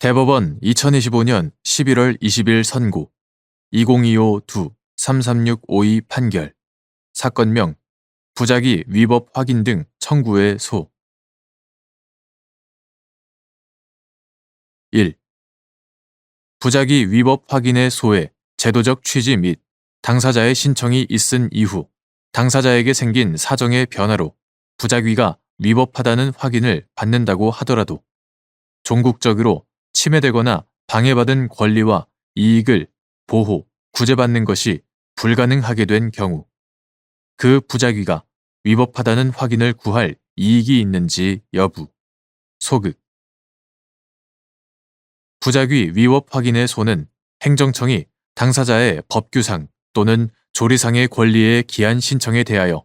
대법원 2025년 11월 20일 선고 2025-2-33652 판결 사건명 부작위 위법 확인 등 청구의 소 1. 부작위 위법 확인의 소의 제도적 취지 및 당사자의 신청이 있은 이후 당사자에게 생긴 사정의 변화로 부작위가 위법하다는 확인을 받는다고 하더라도 종국적으로 침해되거나 방해받은 권리와 이익을 보호, 구제받는 것이 불가능하게 된 경우 그 부작위가 위법하다는 확인을 구할 이익이 있는지 여부, 소극. 부작위 위법 확인의 소는 행정청이 당사자의 법규상 또는 조리상의 권리의 기한 신청에 대하여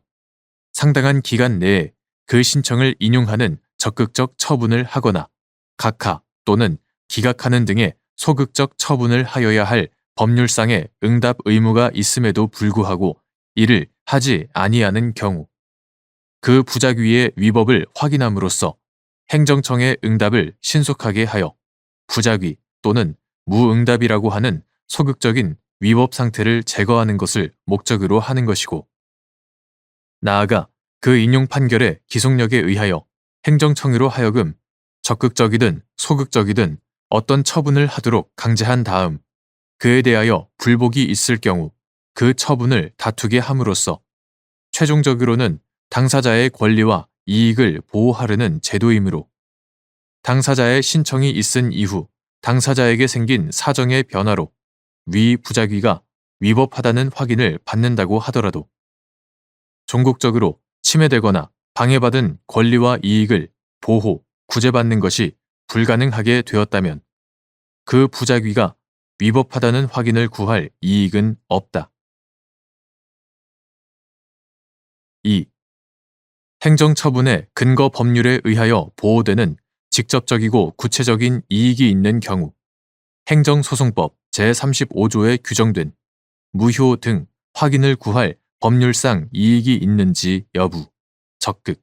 상당한 기간 내에 그 신청을 인용하는 적극적 처분을 하거나 각하 또는 기각하는 등의 소극적 처분을 하여야 할 법률상의 응답 의무가 있음에도 불구하고 이를 하지 아니하는 경우 그 부작위의 위법을 확인함으로써 행정청의 응답을 신속하게 하여 부작위 또는 무응답이라고 하는 소극적인 위법 상태를 제거하는 것을 목적으로 하는 것이고 나아가 그 인용 판결의 기속력에 의하여 행정청으로 하여금 적극적이든 소극적이든 어떤 처분을 하도록 강제한 다음 그에 대하여 불복이 있을 경우 그 처분을 다투게 함으로써 최종적으로는 당사자의 권리와 이익을 보호하려는 제도이므로 당사자의 신청이 있은 이후 당사자에게 생긴 사정의 변화로 위 부작위가 위법하다는 확인을 받는다고 하더라도 종국적으로 침해되거나 방해받은 권리와 이익을 보호, 구제받는 것이 불가능하게 되었다면 그 부작위가 위법하다는 확인을 구할 이익은 없다. 2. 행정처분의 근거 법률에 의하여 보호되는 직접적이고 구체적인 이익이 있는 경우 행정소송법 제35조에 규정된 무효 등 확인을 구할 법률상 이익이 있는지 여부, 적극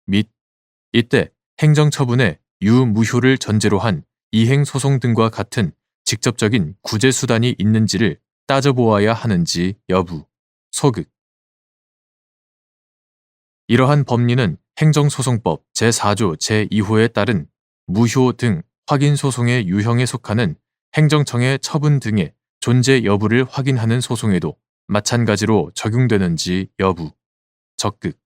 및 이때 행정처분의 유무효를 전제로 한 이행소송 등과 같은 직접적인 구제수단이 있는지를 따져보아야 하는지 여부, 소극. 이러한 법리는 행정소송법 제4조 제2호에 따른 무효 등 확인소송의 유형에 속하는 행정청의 처분 등의 존재 여부를 확인하는 소송에도 마찬가지로 적용되는지 여부, 적극.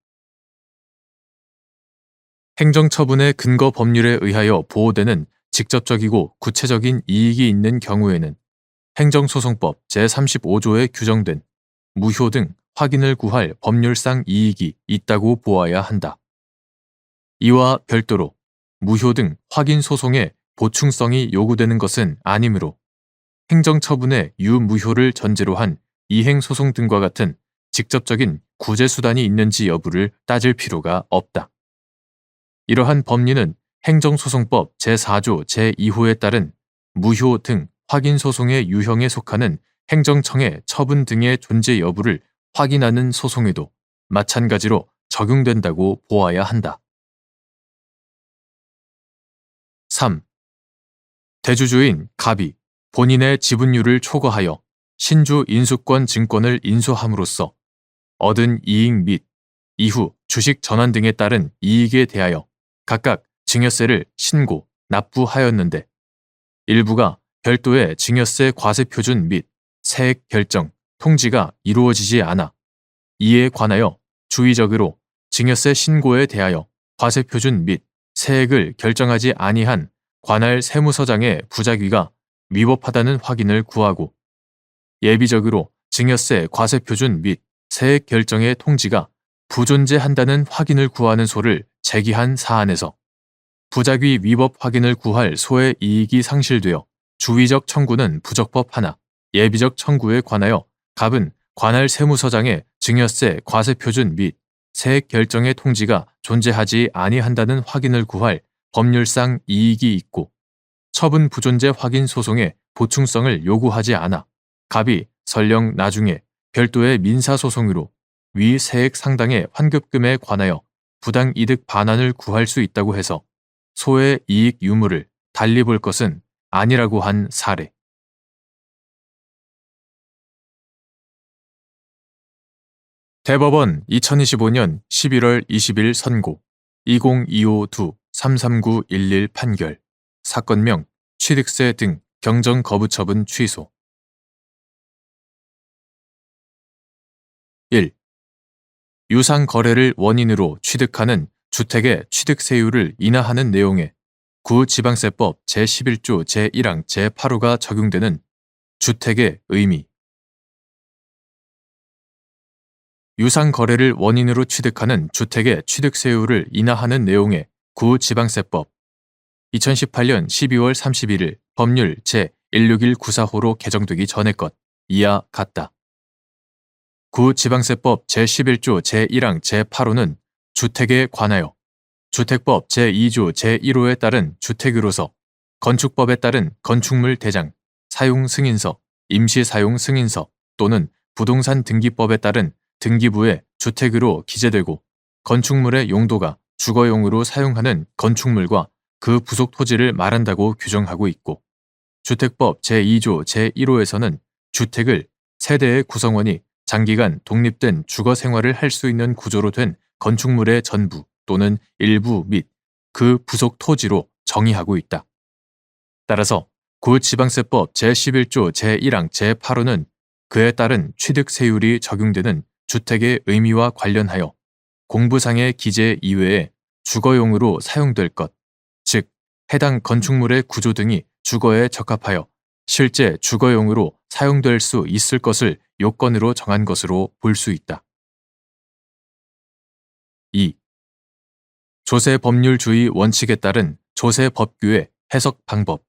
행정처분의 근거 법률에 의하여 보호되는 직접적이고 구체적인 이익이 있는 경우에는 행정소송법 제35조에 규정된 무효 등 확인을 구할 법률상 이익이 있다고 보아야 한다. 이와 별도로 무효 등 확인 소송의 보충성이 요구되는 것은 아니므로 행정처분의 유무효를 전제로 한 이행소송 등과 같은 직접적인 구제수단이 있는지 여부를 따질 필요가 없다. 이러한 법리는 행정소송법 제4조 제2호에 따른 무효 등 확인소송의 유형에 속하는 행정청의 처분 등의 존재 여부를 확인하는 소송에도 마찬가지로 적용된다고 보아야 한다. 3. 대주주인 갑이 본인의 지분율을 초과하여 신주 인수권 증권을 인수함으로써 얻은 이익 및 이후 주식 전환 등에 따른 이익에 대하여 각각 증여세를 신고, 납부하였는데 일부가 별도의 증여세 과세 표준 및 세액 결정, 통지가 이루어지지 않아 이에 관하여 주의적으로 증여세 신고에 대하여 과세 표준 및 세액을 결정하지 아니한 관할 세무서장의 부작위가 위법하다는 확인을 구하고 예비적으로 증여세 과세 표준 및 세액 결정의 통지가 부존재한다는 확인을 구하는 소를 제기한 사안에서 부작위 위법 확인을 구할 소의 이익이 상실되어 주의적 청구는 부적법하나 예비적 청구에 관하여 갑은 관할 세무서장의 증여세 과세 표준 및 세액 결정의 통지가 존재하지 아니한다는 확인을 구할 법률상 이익이 있고 처분 부존재 확인 소송의 보충성을 요구하지 않아 갑이 설령 나중에 별도의 민사소송으로 위 세액 상당의 환급금에 관하여 부당이득 반환을 구할 수 있다고 해서 소의 이익 유무를 달리 볼 것은 아니라고 한 사례. 대법원 2025년 11월 20일 선고 2025-2-33911 판결 사건명 취득세 등 경정 거부 처분 취소 1. 유상 거래를 원인으로 취득하는 주택의 취득세율을 인하하는 내용의 구지방세법 제11조 제1항 제8호가 적용되는 주택의 의미. 유상 거래를 원인으로 취득하는 주택의 취득세율을 인하하는 내용의 구지방세법 2018년 12월 31일 법률 제161945로 개정되기 전의 것 이하 같다. 구지방세법 제11조 제1항 제8호는 주택에 관하여 주택법 제2조 제1호에 따른 주택으로서 건축법에 따른 건축물 대장, 사용 승인서, 임시 사용 승인서 또는 부동산 등기법에 따른 등기부의 주택으로 기재되고 건축물의 용도가 주거용으로 사용하는 건축물과 그 부속 토지를 말한다고 규정하고 있고 주택법 제2조 제1호에서는 주택을 세대의 구성원이 장기간 독립된 주거 생활을 할 수 있는 구조로 된 건축물의 전부 또는 일부 및 그 부속 토지로 정의하고 있다. 따라서 구지방세법 제11조 제1항 제8호는 그에 따른 취득세율이 적용되는 주택의 의미와 관련하여 공부상의 기재 이외에 주거용으로 사용될 것, 즉 해당 건축물의 구조 등이 주거에 적합하여 실제 주거용으로 사용될 수 있을 것을 요건으로 정한 것으로 볼 수 있다. 2. 조세법률주의 원칙에 따른 조세법규의 해석 방법.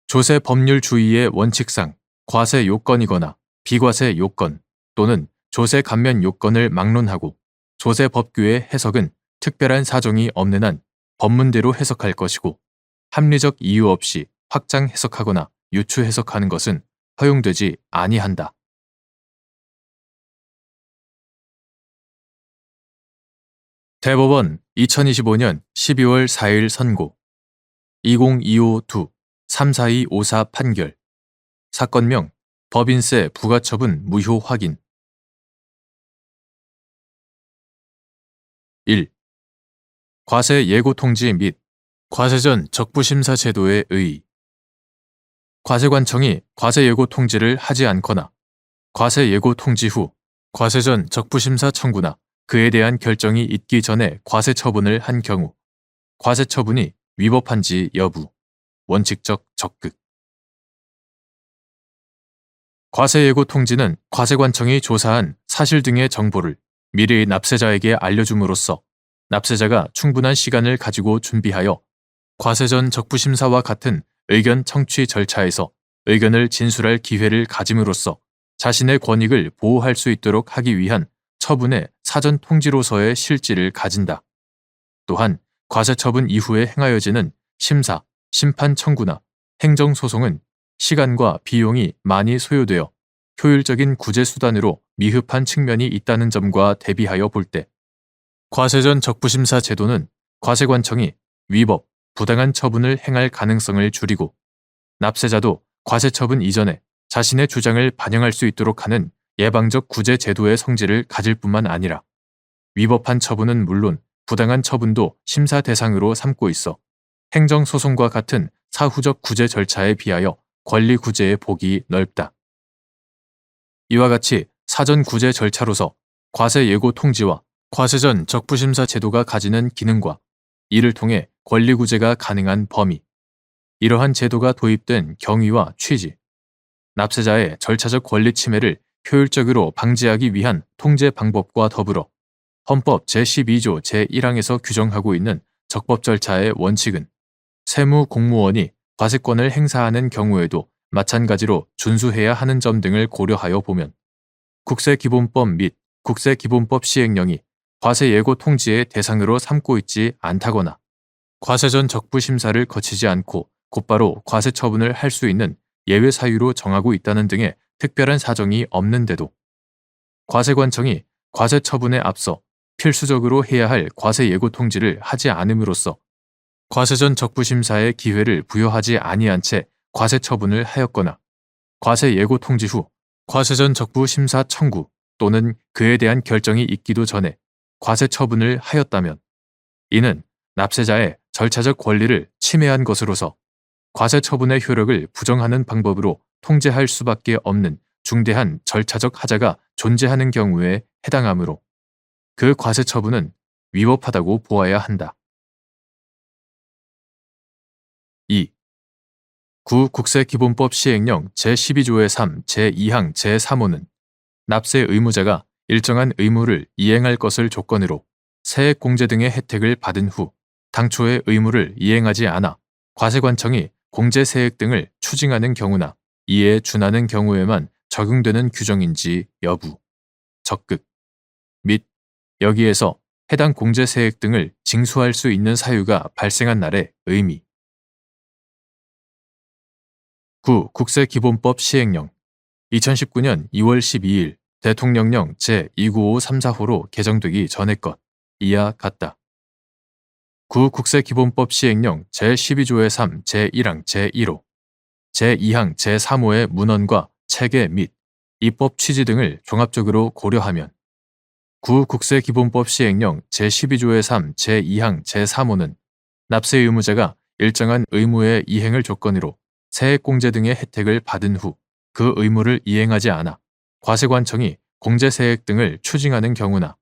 조세법률주의의 원칙상 과세 요건이거나 비과세 요건 또는 조세 감면 요건을 막론하고 조세법규의 해석은 특별한 사정이 없는 한 법문대로 해석할 것이고 합리적 이유 없이 확장 해석하거나 유추 해석하는 것은 허용되지 아니한다. 대법원 2025년 12월 4일 선고 2025-2-34254 판결 사건명 법인세 부과처분 무효 확인 1. 과세 예고 통지 및 과세 전 적부심사 제도의 의의 과세관청이 과세 예고 통지를 하지 않거나 과세 예고 통지 후 과세 전 적부심사 청구나 그에 대한 결정이 있기 전에 과세 처분을 한 경우 과세 처분이 위법한지 여부 원칙적 적극 과세 예고 통지는 과세관청이 조사한 사실 등의 정보를 미리 납세자에게 알려줌으로써 납세자가 충분한 시간을 가지고 준비하여 과세 전 적부심사와 같은 의견 청취 절차에서 의견을 진술할 기회를 가짐으로써 자신의 권익을 보호할 수 있도록 하기 위한 처분의 사전 통지로서의 실질을 가진다. 또한 과세 처분 이후에 행하여지는 심사, 심판 청구나 행정소송은 시간과 비용이 많이 소요되어 효율적인 구제 수단으로 미흡한 측면이 있다는 점과 대비하여 볼 때 과세 전 적부심사 제도는 과세관청이 위법, 부당한 처분을 행할 가능성을 줄이고 납세자도 과세 처분 이전에 자신의 주장을 반영할 수 있도록 하는 예방적 구제 제도의 성질을 가질 뿐만 아니라 위법한 처분은 물론 부당한 처분도 심사 대상으로 삼고 있어 행정소송과 같은 사후적 구제 절차에 비하여 권리 구제의 폭이 넓다. 이와 같이 사전 구제 절차로서 과세 예고 통지와 과세 전 적부심사 제도가 가지는 기능과 이를 통해 권리 구제가 가능한 범위, 이러한 제도가 도입된 경위와 취지, 납세자의 절차적 권리 침해를 효율적으로 방지하기 위한 통제 방법과 더불어 헌법 제12조 제1항에서 규정하고 있는 적법 절차의 원칙은 세무 공무원이 과세권을 행사하는 경우에도 마찬가지로 준수해야 하는 점 등을 고려하여 보면 국세기본법 및 국세기본법 시행령이 과세 예고 통지의 대상으로 삼고 있지 않다거나 과세 전 적부심사를 거치지 않고 곧바로 과세 처분을 할 수 있는 예외 사유로 정하고 있다는 등의 특별한 사정이 없는데도 과세관청이 과세 처분에 앞서 필수적으로 해야 할 과세 예고 통지를 하지 않음으로써 과세전 적부심사에 기회를 부여하지 아니한 채 과세 처분을 하였거나 과세 예고 통지 후 과세전 적부심사 청구 또는 그에 대한 결정이 있기도 전에 과세 처분을 하였다면 이는 납세자의 절차적 권리를 침해한 것으로서 과세 처분의 효력을 부정하는 방법으로 통제할 수밖에 없는 중대한 절차적 하자가 존재하는 경우에 해당하므로 그 과세 처분은 위법하다고 보아야 한다. 2. 국세기본법 시행령 제12조의 3, 제2항, 제3호는 납세 의무자가 일정한 의무를 이행할 것을 조건으로 세액공제 등의 혜택을 받은 후 당초의 의무를 이행하지 않아 과세관청이 공제세액 등을 추징하는 경우나 이에 준하는 경우에만 적용되는 규정인지 여부, 적극, 및 여기에서 해당 공제세액 등을 징수할 수 있는 사유가 발생한 날의 의미. 9. 국세기본법 시행령 2019년 2월 12일 대통령령 제295345로 개정되기 전의 것 이하 같다. 9. 국세기본법 시행령 제12조의 3, 제1항, 제1호, 제2항, 제3호의 문헌과 체계 및 입법 취지 등을 종합적으로 고려하면 9. 국세기본법 시행령 제12조의 3, 제2항, 제3호는 납세 의무자가 일정한 의무의 이행을 조건으로 세액공제 등의 혜택을 받은 후 그 의무를 이행하지 않아 과세관청이 공제세액 등을 추징하는 경우나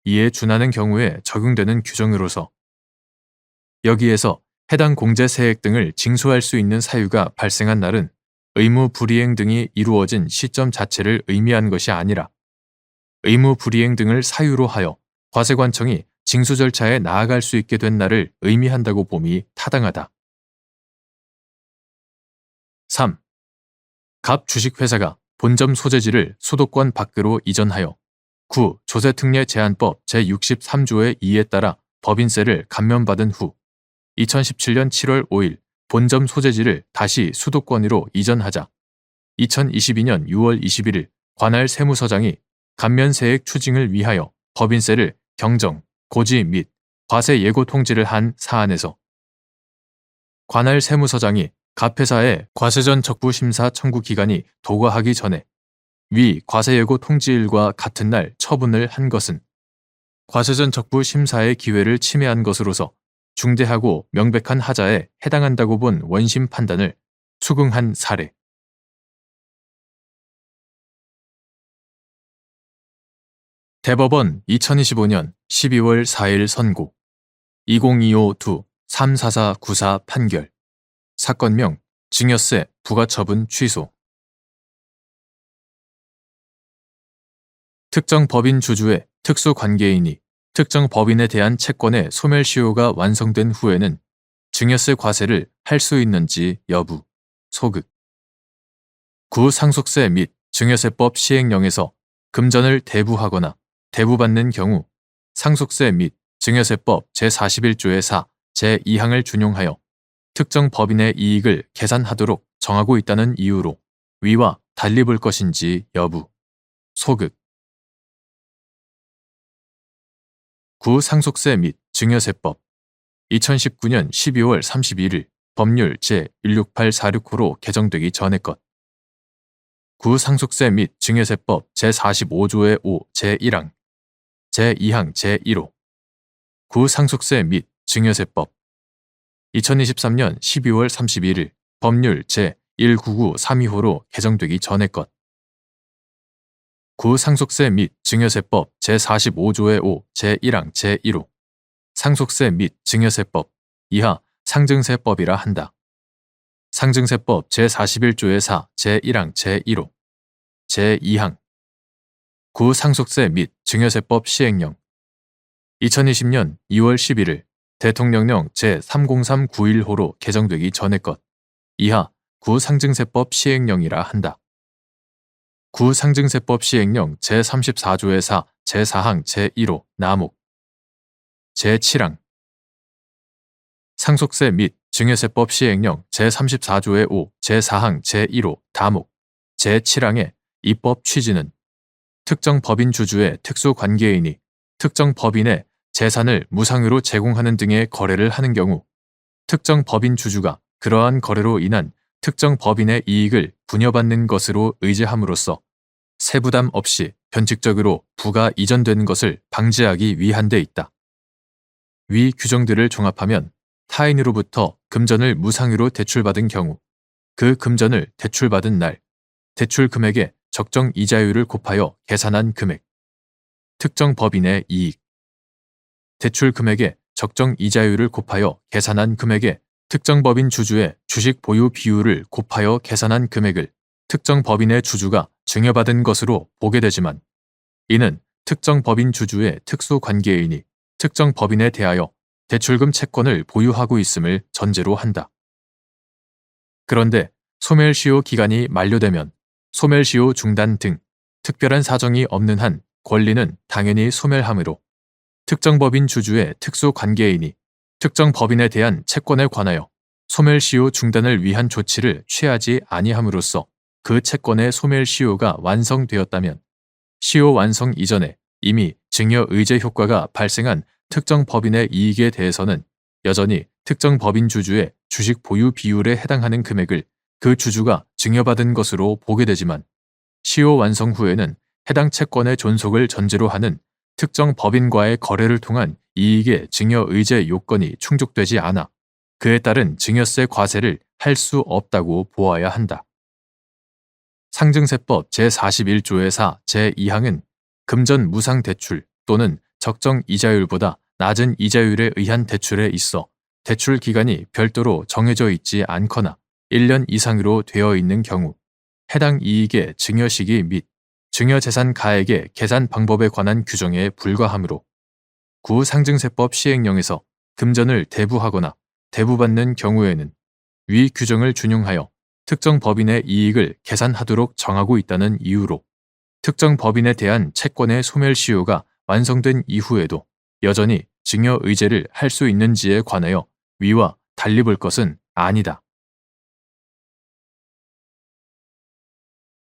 이에 준하는 경우에 적용되는 규정으로서 여기에서 해당 공제세액 등을 징수할 수 있는 사유가 발생한 날은 의무 불이행 등이 이루어진 시점 자체를 의미한 것이 아니라 의무 불이행 등을 사유로 하여 과세관청이 징수 절차에 나아갈 수 있게 된 날을 의미한다고 봄이 타당하다. 3. 갑 주식회사가 본점 소재지를 수도권 밖으로 이전하여 조세특례 제한법 제63조의 2에 따라 법인세를 감면받은 후 2017년 7월 5일 본점 소재지를 다시 수도권으로 이전하자 2022년 6월 21일 관할 세무서장이 감면세액 추징을 위하여 법인세를 경정, 고지 및 과세 예고 통지를 한 사안에서 관할 세무서장이 갑회사의 과세전 적부심사 청구 기간이 도과하기 전에 위 과세예고 통지일과 같은 날 처분을 한 것은 과세전 적부심사의 기회를 침해한 것으로서 중대하고 명백한 하자에 해당한다고 본 원심 판단을 수긍한 사례. 대법원 2025년 12월 4일 선고 2025-2-34494 판결 사건명 증여세 부과처분 취소. 특정 법인 주주의 특수관계인이 특정 법인에 대한 채권의 소멸시효가 완성된 후에는 증여세 과세를 할 수 있는지 여부, 소극. 상속세 및 증여세법 시행령에서 금전을 대부하거나 대부받는 경우 상속세 및 증여세법 제41조의 4, 제2항을 준용하여 특정 법인의 이익을 계산하도록 정하고 있다는 이유로 위와 달리 볼 것인지 여부, 소극. 상속세 및 증여세법 2019년 12월 31일 법률 제16846호로 개정되기 전의 것. 상속세 및 증여세법 제45조의 5, 제1항, 제2항, 제1호. 상속세 및 증여세법 2023년 12월 31일 법률 제199325호로 개정되기 전의 것. 상속세 및 증여세법 제45조의 5, 제1항, 제1호. 상속세 및 증여세법 이하 상증세법이라 한다. 상증세법 제41조의 4, 제1항, 제1호. 제2항. 상속세 및 증여세법 시행령 2020년 2월 11일 대통령령 제303915호로 개정되기 전의 것 이하 상증세법 시행령이라 한다. 상증세법 시행령 제34조의 4, 제4항, 제1호 나목. 제7항. 상속세 및 증여세법 시행령 제34조의 5, 제4항, 제1호 다목. 제7항의 입법 취지는 특정 법인 주주의 특수관계인이 특정 법인의 재산을 무상으로 제공하는 등의 거래를 하는 경우 특정 법인 주주가 그러한 거래로 인한 특정 법인의 이익을 분여받는 것으로 의제함으로써 세부담 없이 변칙적으로 부가 이전되는 것을 방지하기 위한 데 있다. 위 규정들을 종합하면 타인으로부터 금전을 무상으로 대출받은 경우 그 금전을 대출받은 날 대출 금액의 적정 이자율을 곱하여 계산한 금액, 특정 법인의 이익, 대출 금액의 적정 이자율을 곱하여 계산한 금액의 특정 법인 주주의 주식 보유 비율을 곱하여 계산한 금액을 특정 법인의 주주가 증여받은 것으로 보게 되지만 이는 특정 법인 주주의 특수 관계인이 특정 법인에 대하여 대출금 채권을 보유하고 있음을 전제로 한다. 그런데 소멸시효 기간이 만료되면 소멸시효 중단 등 특별한 사정이 없는 한 권리는 당연히 소멸하므로 특정 법인 주주의 특수 관계인이 특정 법인에 대한 채권에 관하여 소멸시효 중단을 위한 조치를 취하지 아니함으로써 그 채권의 소멸시효가 완성되었다면 시효 완성 이전에 이미 증여 의제 효과가 발생한 특정 법인의 이익에 대해서는 여전히 특정 법인 주주의 주식 보유 비율에 해당하는 금액을 그 주주가 증여받은 것으로 보게 되지만 시효 완성 후에는 해당 채권의 존속을 전제로 하는 특정 법인과의 거래를 통한 이익의 증여 의제 요건이 충족되지 않아 그에 따른 증여세 과세를 할 수 없다고 보아야 한다. 상증세법 제41조의 4 제2항은 금전 무상 대출 또는 적정 이자율보다 낮은 이자율에 의한 대출에 있어 대출 기간이 별도로 정해져 있지 않거나 1년 이상으로 되어 있는 경우 해당 이익의 증여 시기 및 증여재산 가액의 계산 방법에 관한 규정에 불과하므로 구 상증세법 시행령에서 금전을 대부하거나 대부받는 경우에는 위 규정을 준용하여 특정 법인의 이익을 계산하도록 정하고 있다는 이유로 특정 법인에 대한 채권의 소멸시효가 완성된 이후에도 여전히 증여 의제를 할 수 있는지에 관하여 위와 달리 볼 것은 아니다.